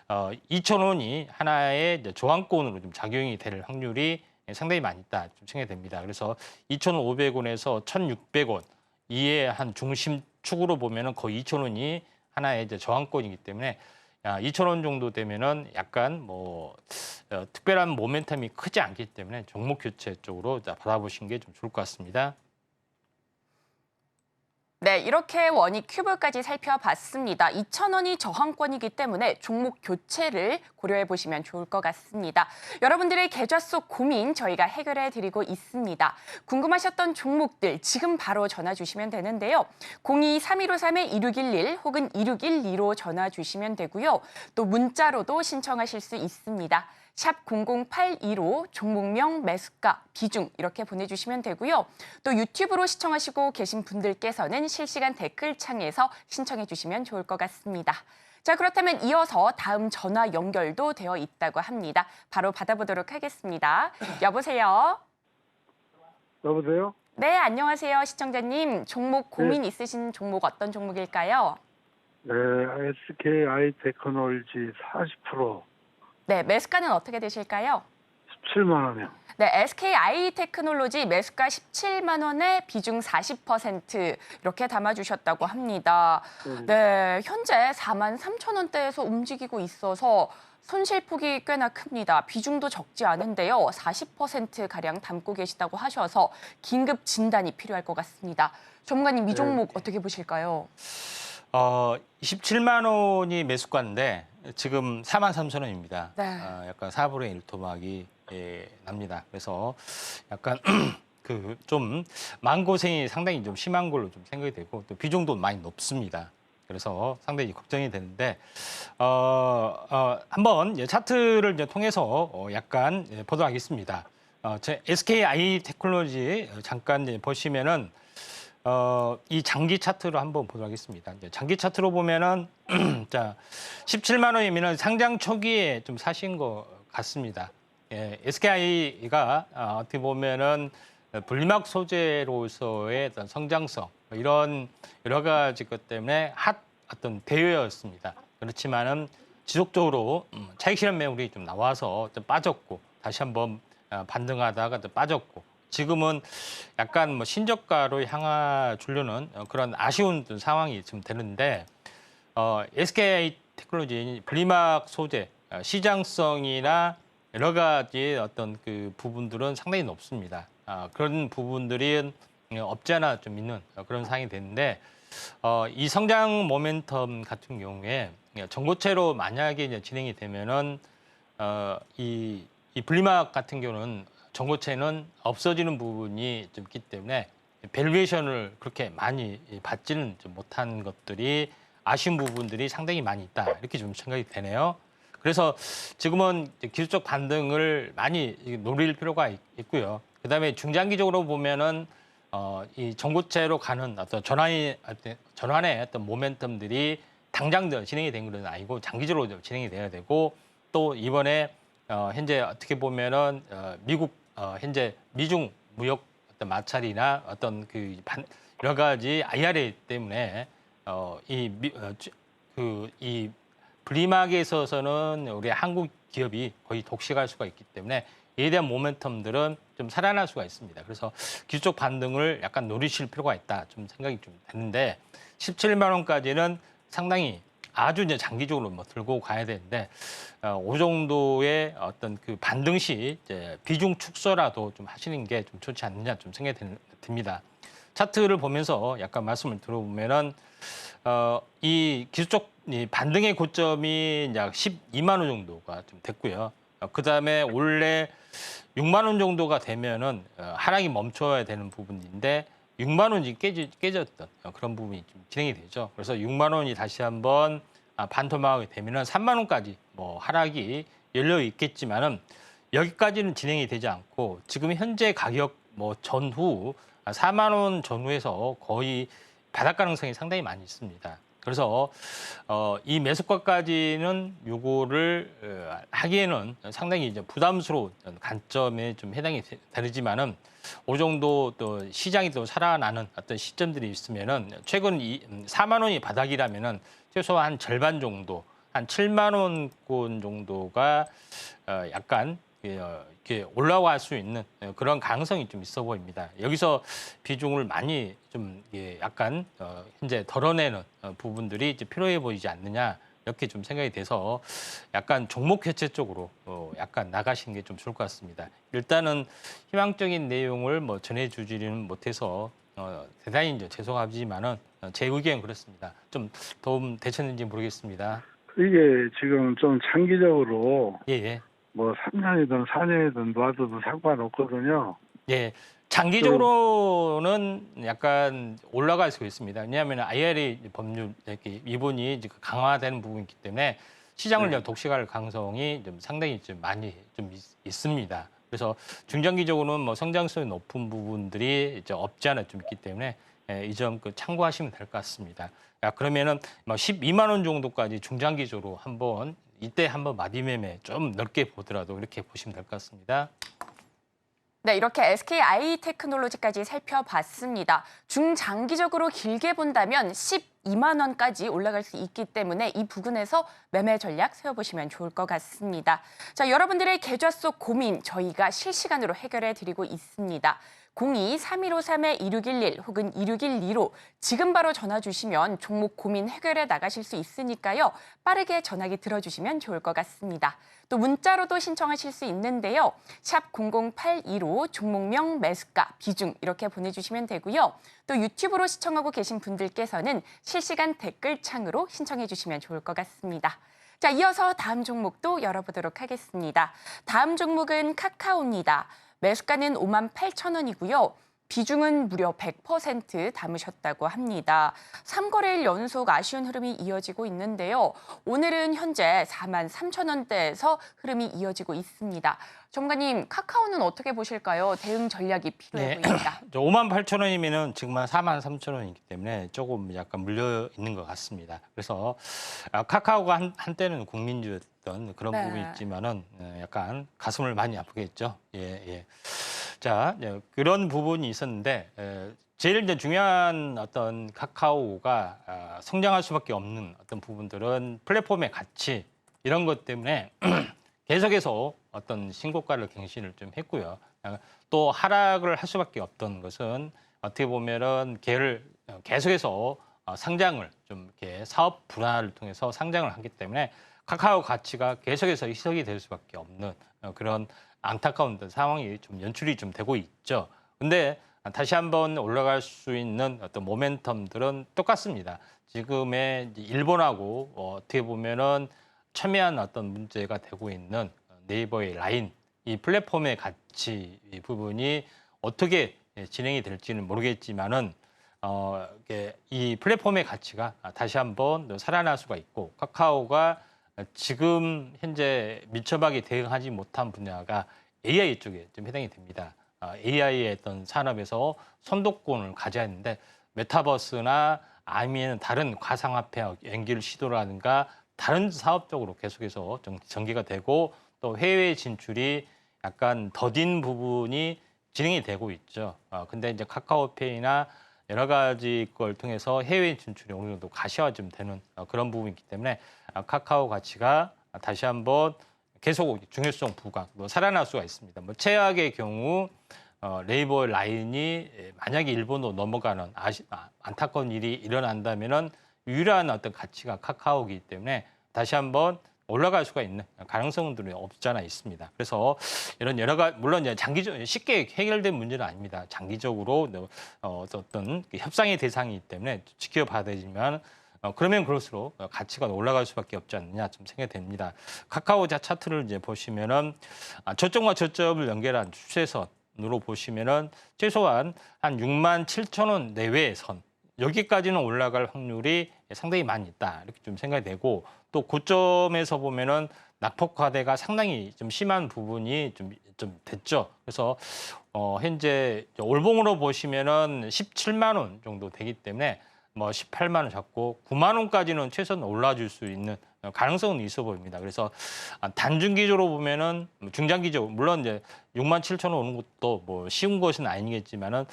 2,000원이 하나의 저항권으로 좀 작용이 될 확률이 상당히 많이 있다 좀 생각이 됩니다. 그래서 2,500원에서 1,600원 이에 한 중심축으로 보면은 거의 2,000원이 하나의 이제 저항권이기 때문에 2,000원 정도 되면은 약간 뭐 특별한 모멘텀이 크지 않기 때문에 종목 교체 쪽으로 받아보시는 게 좀 좋을 것 같습니다. 네, 이렇게 원익큐브까지 살펴봤습니다. 2,000원이 저항권이기 때문에 종목 교체를 고려해 보시면 좋을 것 같습니다. 여러분들의 계좌 속 고민 저희가 해결해 드리고 있습니다. 궁금하셨던 종목들 지금 바로 전화 주시면 되는데요. 02-3153-2611 혹은 2612로 전화 주시면 되고요. 또 문자로도 신청하실 수 있습니다. 샵 0082로 종목명, 매수가, 비중 이렇게 보내주시면 되고요. 또 유튜브로 시청하시고 계신 분들께서는 실시간 댓글창에서 신청해 주시면 좋을 것 같습니다. 자, 그렇다면 이어서 다음 전화 연결도 되어 있다고 합니다. 바로 받아보도록 하겠습니다. 여보세요? 여보세요? 네, 안녕하세요. 시청자님. 종목 고민 있으신 종목 어떤 종목일까요? 네, SKI 테크놀지 40%, 네, 매수가는 어떻게 되실까요? 17만 원이요. 네, SKI 테크놀로지 매수가 17만 원에 비중 40% 이렇게 담아주셨다고 합니다. 네, 현재 4만 3천 원대에서 움직이고 있어서 손실폭이 꽤나 큽니다. 비중도 적지 않은데요. 40%가량 담고 계시다고 하셔서 긴급 진단이 필요할 것 같습니다. 전문가님, 이 종목 어떻게 보실까요? 27만 원이 매수가인데 지금 4만 3천 원입니다. 네. 약간 4분의 1 토막이 납니다. 그래서 약간 그 좀 마음고생이 상당히 좀 심한 걸로 좀 생각이 되고 또 비중도 많이 높습니다. 그래서 상당히 걱정이 되는데 한번 차트를 이제 통해서 약간 보도록 하겠습니다. 제 SKI 테크놀로지 잠깐 이제 보시면은 이 장기 차트로 한번 보도록 하겠습니다. 이제 장기 차트로 보면은 자 17만 원이면은 상장 초기에 좀 사신 것 같습니다. SKI가 어떻게 보면은 분리막 소재로서의 어떤 성장성 이런 여러 가지 것 때문에 어떤 대회였습니다. 그렇지만은 지속적으로 차익 실현 매물이 좀 나와서 좀 빠졌고 다시 한번 반등하다가 또 빠졌고 지금은 약간 뭐 신저가로 향해 주려는 그런 아쉬운 상황이 좀 되는데 SKI 테크놀로지 분리막 소재 시장성이나 여러 가지 어떤 그 부분들은 상당히 높습니다. 그런 부분들이 없지 않아 좀 있는 그런 상황이 됐는데 이 성장 모멘텀 같은 경우에 전고체로 만약에 이제 진행이 되면은 이 분리막 같은 경우는 전고체는 없어지는 부분이 좀 있기 때문에 밸류에이션을 그렇게 많이 받지는 좀 못한 것들이 아쉬운 부분들이 상당히 많이 있다 이렇게 좀 생각이 되네요. 그래서 지금은 기술적 반등을 많이 노릴 필요가 있고요. 그다음에 중장기적으로 보면은 이 전고체로 가는 어떤 전환의 어떤 모멘텀들이 당장 진행이 된 것은 아니고 장기적으로 진행이 돼야 되고 또 이번에 현재 어떻게 보면은 미국 현재 미중 무역 어떤 마찰이나 어떤 그 여러 가지 IRA 때문에 이 분리막에 있어서는 우리 한국 기업이 거의 독식할 수가 있기 때문에 이에 대한 모멘텀들은 좀 살아날 수가 있습니다. 그래서 기술적 반등을 약간 노리실 필요가 있다 좀 생각이 좀 되는데 17만 원까지는 상당히 아주 이제 장기적으로 뭐 들고 가야 되는데 그 정도의 어떤 그 반등 시 이제 비중 축소라도 좀 하시는 게 좀 좋지 않느냐 좀 생각이 듭니다. 차트를 보면서 약간 말씀을 들어보면은 이 기술적 반등의 고점이 약 12만 원 정도가 좀 됐고요. 그 다음에 원래 6만 원 정도가 되면은 하락이 멈춰야 되는 부분인데 6만 원이 깨졌던 그런 부분이 좀 진행이 되죠. 그래서 6만 원이 다시 한번 반토막이 되면은 3만 원까지 뭐 하락이 열려 있겠지만은 여기까지는 진행이 되지 않고 지금 현재 가격 뭐 전후 4만 원 전후에서 거의 바닥 가능성이 상당히 많이 있습니다. 그래서 이 매수가까지는 요거를 하기에는 상당히 이제 부담스러운 관점에 좀 해당이 되지만은 어느 정도 또 시장이 또 살아나는 어떤 시점들이 있으면은 최근 4만 원이 바닥이라면은 최소한 절반 정도 한 7만 원권 정도가 약간 이렇게 올라갈 수 있는 그런 가능성이 좀 있어 보입니다. 여기서 비중을 많이 좀 약간 현재 덜어내는 부분들이 이제 필요해 보이지 않느냐 이렇게 좀 생각이 돼서 약간 종목 교체 쪽으로 약간 나가시는 게 좀 좋을 것 같습니다. 일단은 희망적인 내용을 뭐 전해주지는 못해서 대단히 이제 죄송하지만은 제 의견은 그렇습니다. 좀 도움 되셨는지 모르겠습니다. 이게 지금 좀 장기적으로 예. 뭐 3년이든 4년이든 놔둬도 상관없거든요. 예, 장기적으로는 약간 올라갈 수 있습니다. 왜냐하면 IRA 법률 이렇게 이번이 강화되는 부분이 있기 때문에 시장을 독식할 가능성이 좀 상당히 좀 많이 좀 있습니다. 그래서 중장기적으로는 뭐 성장성이 높은 부분들이 이제 없지 않아 좀 있기 때문에 이 점 참고하시면 될 것 같습니다. 그러면은 뭐 12만 원 정도까지 중장기적으로 한번 이때 한번 마디매매 좀 넓게 보더라도 이렇게 보시면 될 것 같습니다. 네, 이렇게 SK IT테크놀로지까지 살펴봤습니다. 중장기적으로 길게 본다면 12만 원까지 올라갈 수 있기 때문에 이 부근에서 매매 전략 세워보시면 좋을 것 같습니다. 자, 여러분들의 계좌 속 고민 저희가 실시간으로 해결해 드리고 있습니다. 02-3153-2611 혹은 2612로 지금 바로 전화 주시면 종목 고민 해결해 나가실 수 있으니까요. 빠르게 전화기 들어주시면 좋을 것 같습니다. 또 문자로도 신청하실 수 있는데요. 샵 0082로 종목명, 매수가, 비중 이렇게 보내주시면 되고요. 또 유튜브로 시청하고 계신 분들께서는 실시간 댓글창으로 신청해 주시면 좋을 것 같습니다. 자, 이어서 다음 종목도 열어보도록 하겠습니다. 다음 종목은 카카오입니다. 매수가는 58,000원이고요. 비중은 무려 100% 담으셨다고 합니다. 3거래일 연속 아쉬운 흐름이 이어지고 있는데요. 오늘은 현재 43,000원대에서 흐름이 이어지고 있습니다. 전문가님, 카카오는 어떻게 보실까요? 대응 전략이 필요해 보입니다. 58,000원이면은 지금 한 43,000원이기 때문에 조금 약간 물려 있는 것 같습니다. 그래서 카카오가 한때는 국민주였던 그런 네. 부분이 있지만은 약간 가슴을 많이 아프게 했죠. 예. 자, 그런 부분이 있었는데 제일 이제 중요한 어떤 카카오가 성장할 수밖에 없는 어떤 부분들은 플랫폼의 가치 이런 것 때문에 계속해서 어떤 신고가를 갱신을 좀 했고요. 또 하락을 할 수밖에 없던 것은 어떻게 보면은 걔를 계속해서 상장을 좀 이렇게 사업 분할을 통해서 상장을 하기 때문에 카카오 가치가 계속해서 희석이 될 수밖에 없는 그런 안타까운 상황이 좀 연출이 좀 되고 있죠. 근데 다시 한번 올라갈 수 있는 어떤 모멘텀들은 똑같습니다. 지금의 일본하고 어떻게 보면은 첨예한 어떤 문제가 되고 있는 네이버의 라인, 이 플랫폼의 가치 이 부분이 어떻게 진행이 될지는 모르겠지만은 이 플랫폼의 가치가 다시 한번 살아날 수가 있고 카카오가 지금 현재 밀접하게 대응하지 못한 분야가 AI 쪽에 좀 해당이 됩니다. AI의 어떤 산업에서 선도권을 가져야 했는데 메타버스나 아니면 다른 가상화폐 연결 시도라든가 다른 사업적으로 계속해서 전개가 되고 또 해외 진출이 약간 더딘 부분이 진행이 되고 있죠. 근데 이제 카카오페이나 여러 가지 걸 통해서 해외 진출이 어느 정도 가시화 좀 되는 그런 부분이기 때문에 카카오 가치가 다시 한번 계속 중요성 부각, 살아날 수가 있습니다. 최악의 경우 네이버 라인이 만약에 일본으로 넘어가는 안타까운 일이 일어난다면은 유일한 어떤 가치가 카카오이기 때문에 다시 한번 올라갈 수가 있는 가능성들이 없지 않아 있습니다. 그래서 이런 여러 가지 물론 이제 장기적 쉽게 해결된 문제는 아닙니다. 장기적으로 어떤 협상의 대상이기 때문에 지켜봐야 되지만 그러면 그럴수록 가치가 올라갈 수밖에 없지 않느냐 좀 생각이 됩니다. 카카오 차트를 이제 보시면은 저점과 저점을 연결한 추세선으로 보시면은 최소한 한 67,000원 내외의 선 여기까지는 올라갈 확률이 상당히 많이 있다 이렇게 좀 생각이 되고 또 고점에서 보면은 낙폭과대가 상당히 좀 심한 부분이 좀 됐죠. 그래서 현재 올봉으로 보시면은 17만 원 정도 되기 때문에 18만 원 잡고 9만 원까지는 최소한 올라줄 수 있는 가능성은 있어 보입니다. 그래서 단중기적으로 보면은 중장기적으로 물론 이제 6만 7천 원 오는 것도 쉬운 것은 아니겠지만은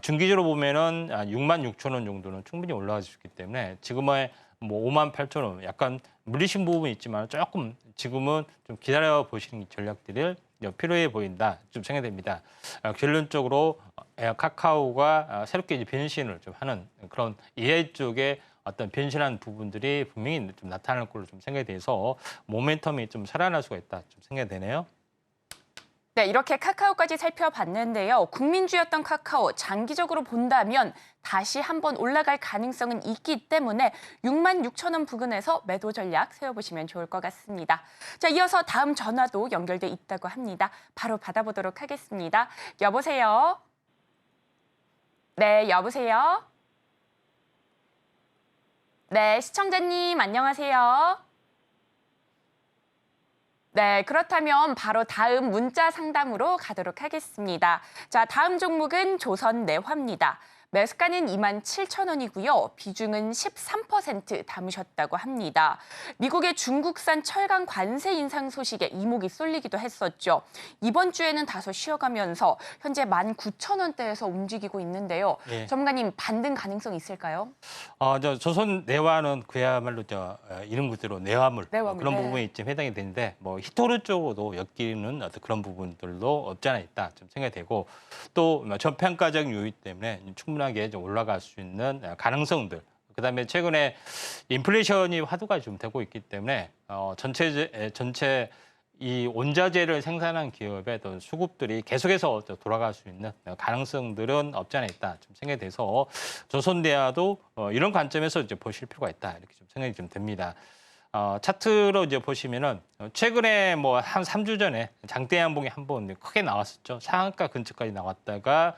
중기적으로 보면은 6만 6천 원 정도는 충분히 올라갈 수 있기 때문에 지금의 5만 8천 원 약간 물리신 부분이 있지만 조금 지금은 좀 기다려 보시는 전략들을 필요해 보인다 좀 생각됩니다. 결론적으로 카카오가 새롭게 이제 변신을 좀 하는 그런 AI 쪽에 어떤 변신한 부분들이 분명히 좀 나타날 걸로 좀 생각이 돼서 모멘텀이 좀 살아날 수가 있다 좀 생각이 되네요. 네, 이렇게 카카오까지 살펴봤는데요. 국민주였던 카카오 장기적으로 본다면 다시 한번 올라갈 가능성은 있기 때문에 6만 6천 원 부근에서 매도 전략 세워보시면 좋을 것 같습니다. 자, 이어서 다음 전화도 연결돼 있다고 합니다. 바로 받아보도록 하겠습니다. 여보세요? 네, 여보세요? 네, 시청자님 안녕하세요. 네, 그렇다면 바로 다음 문자 상담으로 가도록 하겠습니다. 자, 다음 종목은 조선내화입니다. 매수가는 27,000원이고요. 비중은 13% 담으셨다고 합니다. 미국의 중국산 철강 관세 인상 소식에 이목이 쏠리기도 했었죠. 이번 주에는 다소 쉬어가면서 현재 19,000원대에서 움직이고 있는데요. 예. 전문가님, 반등 가능성 있을까요? 조선 내화는 그야말로 이름 그대로 내화물, 내화물, 그런 네. 부분이 좀 해당이 되는데 뭐 히토르 쪽으로도 엮이는 어떤 그런 부분들도 없지 않아 있다 좀 생각이 되고 또 저평가적 요인 때문에 충분하게 좀 올라갈 수 있는 가능성들. 그다음에 최근에 인플레이션이 화두가 좀 되고 있기 때문에 전체 이 원자재를 생산한 기업의 어떤 수급들이 계속해서 돌아갈 수 있는 가능성들은 없지 않아 있다 좀 생각이 돼서 조선대화도 이런 관점에서 이제 보실 필요가 있다 이렇게 좀 생각이 좀 됩니다. 차트로 이제 보시면은 최근에 뭐 한 3주 전에 장대 양봉이 한번 크게 나왔었죠. 상한가 근처까지 나왔다가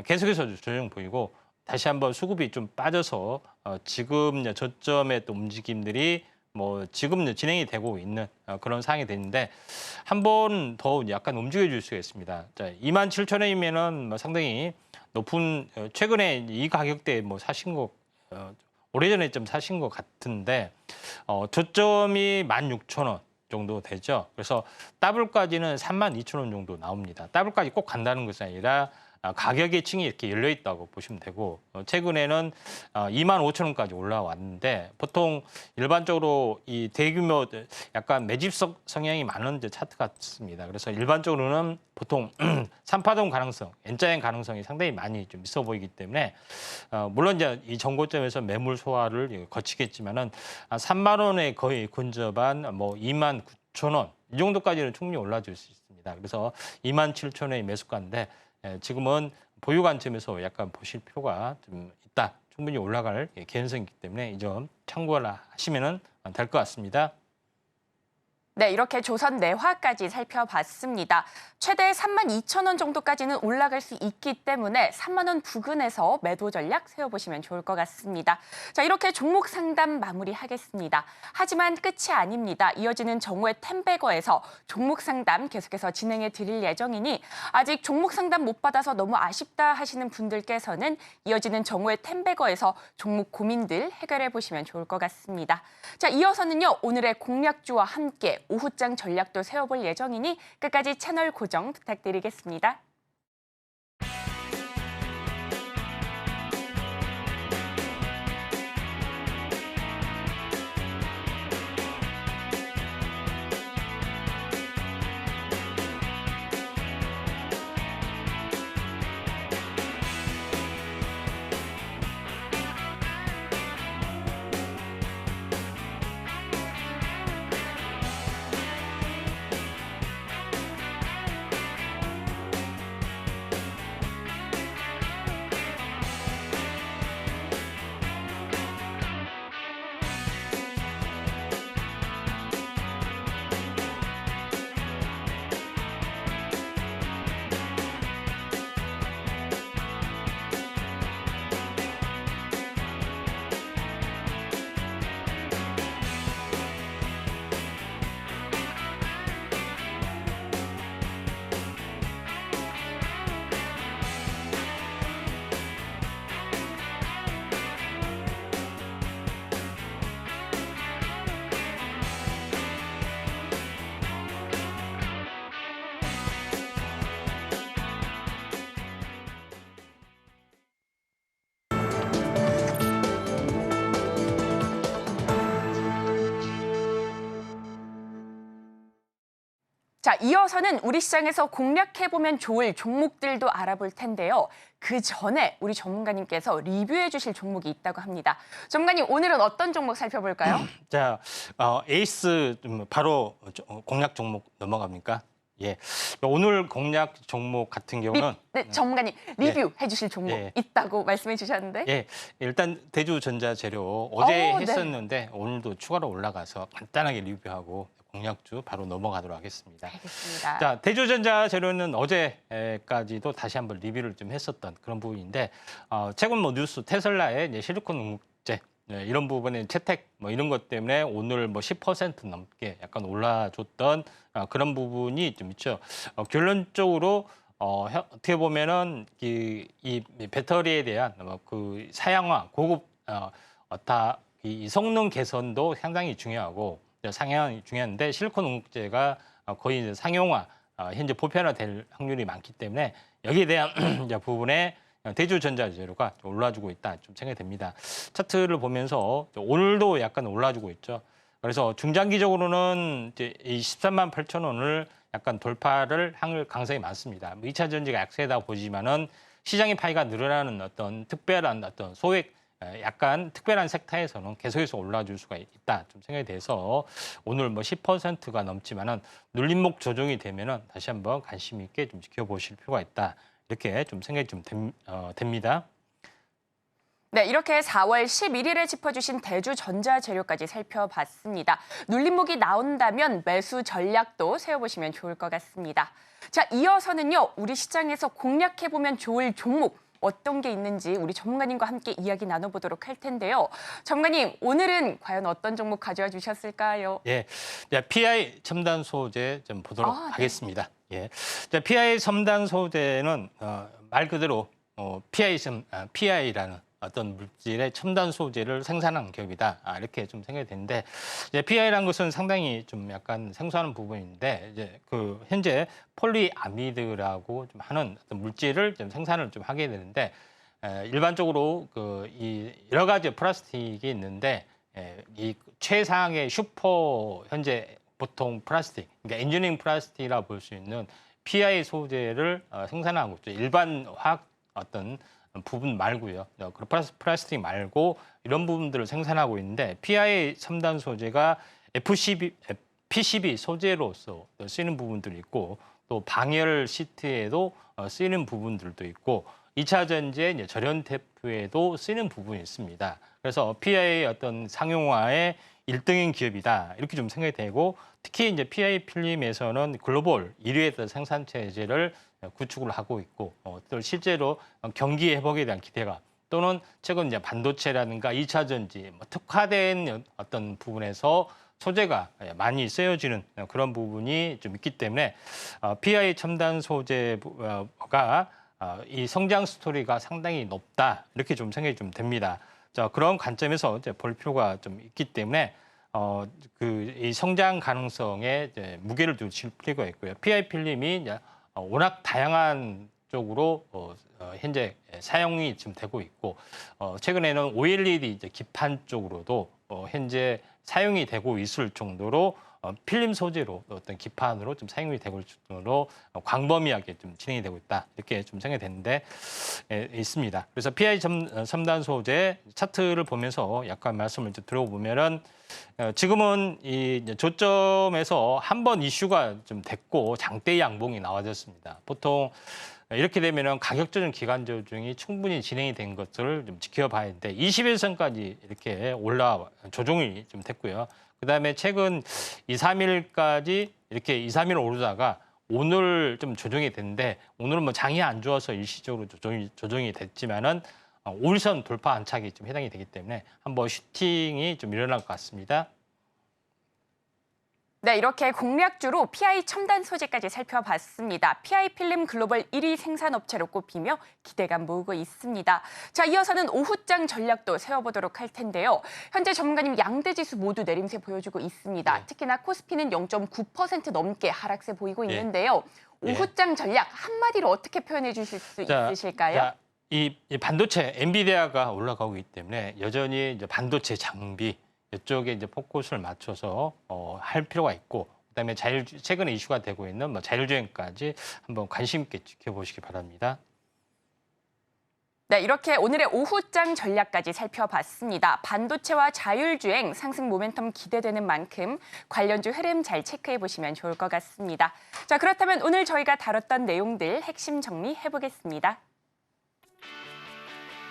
계속해서 조정 보이고 다시 한번 수급이 좀 빠져서 지금 저점의 또 움직임들이 뭐 지금 진행이 되고 있는 그런 상황이 됐는데 한 번 더 약간 움직여줄 수가 있습니다. 자, 27,000원이면은 상당히 높은 최근에 이 가격대에 뭐 사신 거 오래전에 좀 사신 것 같은데 저점이 16,000원 정도 되죠. 그래서 더블까지는 32,000원 정도 나옵니다. 더블까지 꼭 간다는 것이 아니라 가격의 층이 이렇게 열려 있다고 보시면 되고 최근에는 25,000원까지 올라왔는데 보통 일반적으로 이 대규모 약간 매집 성향이 많은 이제 차트 같습니다. 그래서 일반적으로는 보통 3파동 가능성, N자행 가능성이 상당히 많이 좀 있어 보이기 때문에 물론 이제 이 정고점에서 매물 소화를 거치겠지만은 3만 원에 거의 근접한 뭐 29,000원 이 정도까지는 충분히 올라줄 수 있습니다. 그래서 27,000원의 매수가인데 지금은 보유 관점에서 약간 보실 필요가 좀 있다. 충분히 올라갈 개연성이 있기 때문에 이 점 참고를 하시면 될 것 같습니다. 네, 이렇게 조선 내화까지 살펴봤습니다. 최대 32,000원 정도까지는 올라갈 수 있기 때문에 3만 원 부근에서 매도 전략 세워보시면 좋을 것 같습니다. 자, 이렇게 종목 상담 마무리하겠습니다. 하지만 끝이 아닙니다. 이어지는 정오의 템베거에서 종목 상담 계속해서 진행해 드릴 예정이니 아직 종목 상담 못 받아서 너무 아쉽다 하시는 분들께서는 이어지는 정오의 템베거에서 종목 고민들 해결해 보시면 좋을 것 같습니다. 자, 이어서는요, 오늘의 공략주와 함께 오후장 전략도 세워볼 예정이니 끝까지 채널 고정 부탁드리겠습니다. 자, 이어서는 우리 시장에서 공략해보면 좋을 종목들도 알아볼 텐데요. 그 전에 우리 전문가님께서 리뷰해 주실 종목이 있다고 합니다. 전문가님, 오늘은 어떤 종목 살펴볼까요? 자, 에이스 좀 바로 공략 종목 넘어갑니까? 예. 오늘 공략 종목 같은 경우는 네, 전문가님 리뷰해 주실 종목 예. 있다고 말씀해 주셨는데. 예, 일단 대주전자재료 어제 네. 했었는데 오늘도 추가로 올라가서 간단하게 리뷰하고 공략주 바로 넘어가도록 하겠습니다. 알겠습니다. 자, 대주전자재료는 어제까지도 다시 한번 리뷰를 좀 했었던 그런 부분인데 최근 뭐 뉴스 테슬라의 이제 실리콘 응급제 이런 부분의 채택 뭐 이런 것 때문에 오늘 뭐 10% 넘게 약간 올라줬던 그런 부분이 좀 있죠. 결론적으로 어떻게 보면은 이 배터리에 대한 그 사양화, 고급 이 성능 개선도 상당히 중요하고 상향이 중요한데 실리콘 응급제가 거의 이제 상용화, 현재 보편화될 확률이 많기 때문에 여기에 대한 이제 부분에 대주전자재료가 올라주고 있다 좀 생각이 됩니다. 차트를 보면서 오늘도 약간 올라주고 있죠. 그래서 중장기적으로는 이제 이 13만 8천 원을 약간 돌파를 할 가능성이 많습니다. 2차 전지가 약세다 보지만은 시장의 파이가 늘어나는 어떤 특별한 어떤 소액 약간 특별한 섹터에서는 계속해서 올라줄 수가 있다 좀 생각이 돼서 오늘 뭐 10%가 넘지만은 눌림목 조정이 되면은 다시 한번 관심 있게 좀 지켜보실 필요가 있다 이렇게 좀 생각이 좀 됩니다. 네, 이렇게 4월 11일에 짚어주신 대주전자재료까지 살펴봤습니다. 눌림목이 나온다면 매수 전략도 세워보시면 좋을 것 같습니다. 자, 이어서는요, 우리 시장에서 공략해보면 좋을 종목 어떤 게 있는지 우리 전문가님과 함께 이야기 나눠보도록 할 텐데요. 전문가님, 오늘은 과연 어떤 종목 가져와 주셨을까요? 예, PI 첨단 소재 좀 보도록 네. 하겠습니다. 예, PI 첨단 소재는 말 그대로 PI라는 어떤 물질의 첨단 소재를 생산하는 기업이다. 이렇게 좀 생각이 되는데, 이제 PI라는 것은 상당히 좀 약간 생소한 부분인데, 이제 그 현재 폴리아미드라고 좀 하는 어떤 물질을 좀 생산을 좀 하게 되는데, 일반적으로 이 여러 가지 플라스틱이 있는데, 이 최상의 슈퍼 현재 보통 플라스틱, 그러니까 엔지니어링 플라스틱이라 볼 수 있는 PI 소재를 생산하고 있죠. 일반 화학 어떤 부분 말고요. 그 플라스틱 말고 이런 부분들을 생산하고 있는데 PI 첨단 소재가 PCB 소재로서 쓰이는 부분들이 있고 또 방열 시트에도 쓰이는 부분들도 있고 2차 전지의 이제 절연 테프에도 쓰이는 부분이 있습니다. 그래서 PI 어떤 상용화의 1등인 기업이다. 이렇게 좀 생각이 되고 특히 이제 PI 필름에서는 글로벌 1위의 생산 체제를 구축을 하고 있고 또 실제로 경기 회복에 대한 기대가 또는 최근 이제 반도체라든가 2차 전지 특화된 어떤 부분에서 소재가 많이 쓰여지는 그런 부분이 좀 있기 때문에 PI 첨단 소재가 이 성장 스토리가 상당히 높다 이렇게 좀 생각이 좀 됩니다. 자, 그런 관점에서 이제 볼 필요가 좀 있기 때문에 이 성장 가능성에 이제 무게를 두실 필요가 있고요. PI 필름이 이제 워낙 다양한 쪽으로 현재 사용이 지금 되고 있고 최근에는 OLED 이제 기판 쪽으로도 현재 사용이 되고 있을 정도로 필름 소재로 어떤 기판으로 좀 사용이 되고 있을 정도로 광범위하게 좀 진행이 되고 있다 이렇게 좀 생각이 되는데 있습니다. 그래서 PI 첨단 소재 차트를 보면서 약간 말씀을 좀 들어보면은 지금은 이 조점에서 한 번 이슈가 좀 됐고 장대 양봉이 나와졌습니다. 보통 이렇게 되면은 가격 조정 기간 조정이 충분히 진행이 된 것을 좀 지켜봐야 하는데 21선까지 이렇게 조정이 좀 됐고요. 그다음에 최근 2, 3일까지 이렇게 2, 3일 오르다가 오늘 좀 조정이 됐는데 오늘은 뭐 장이 안 좋아서 일시적으로 조정이 됐지만은 5일선 돌파 안착이 좀 해당이 되기 때문에 한번 슈팅이 좀 일어날 것 같습니다. 네, 이렇게 공략주로 PI 첨단 소재까지 살펴봤습니다. PI 필름 글로벌 1위 생산업체로 꼽히며 기대감 모으고 있습니다. 자, 이어서는 오후장 전략도 세워보도록 할 텐데요. 현재 전문가님 양대 지수 모두 내림세 보여주고 있습니다. 네. 특히나 코스피는 0.9% 넘게 하락세 보이고 네. 있는데요. 네. 오후장 전략 한마디로 어떻게 표현해 주실 수 있으실까요? 이 반도체 엔비디아가 올라가고 있기 때문에 여전히 이제 반도체 장비 이쪽에 이제 포커스를 맞춰서 할 필요가 있고 그다음에 최근에 이슈가 되고 있는 뭐 자율주행까지 한번 관심 있게 지켜보시기 바랍니다. 네, 이렇게 오늘의 오후장 전략까지 살펴봤습니다. 반도체와 자율주행 상승 모멘텀 기대되는 만큼 관련주 흐름 잘 체크해 보시면 좋을 것 같습니다. 자, 그렇다면 오늘 저희가 다뤘던 내용들 핵심 정리해보겠습니다.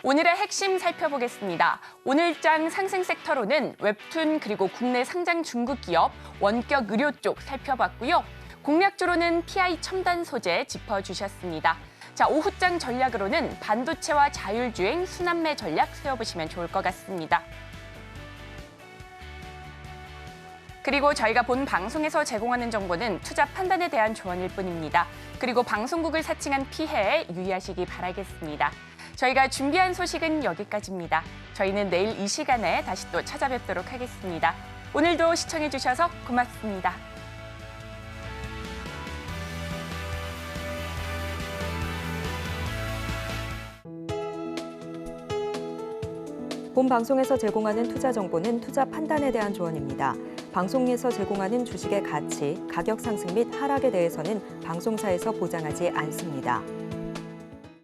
오늘의 핵심 살펴보겠습니다. 오늘장 상승 섹터로는 웹툰 그리고 국내 상장 중국 기업, 원격 의료 쪽 살펴봤고요. 공략주로는 PI 첨단 소재 짚어주셨습니다. 자, 오후장 전략으로는 반도체와 자율주행, 순환매 전략 세워보시면 좋을 것 같습니다. 그리고 저희가 본 방송에서 제공하는 정보는 투자 판단에 대한 조언일 뿐입니다. 그리고 방송국을 사칭한 피해에 유의하시기 바라겠습니다. 저희가 준비한 소식은 여기까지입니다. 저희는 내일 이 시간에 다시 또 찾아뵙도록 하겠습니다. 오늘도 시청해주셔서 고맙습니다. 본 방송에서 제공하는 투자 정보는 투자 판단에 대한 조언입니다. 방송에서 제공하는 주식의 가치, 가격 상승 및 하락에 대해서는 방송사에서 보장하지 않습니다.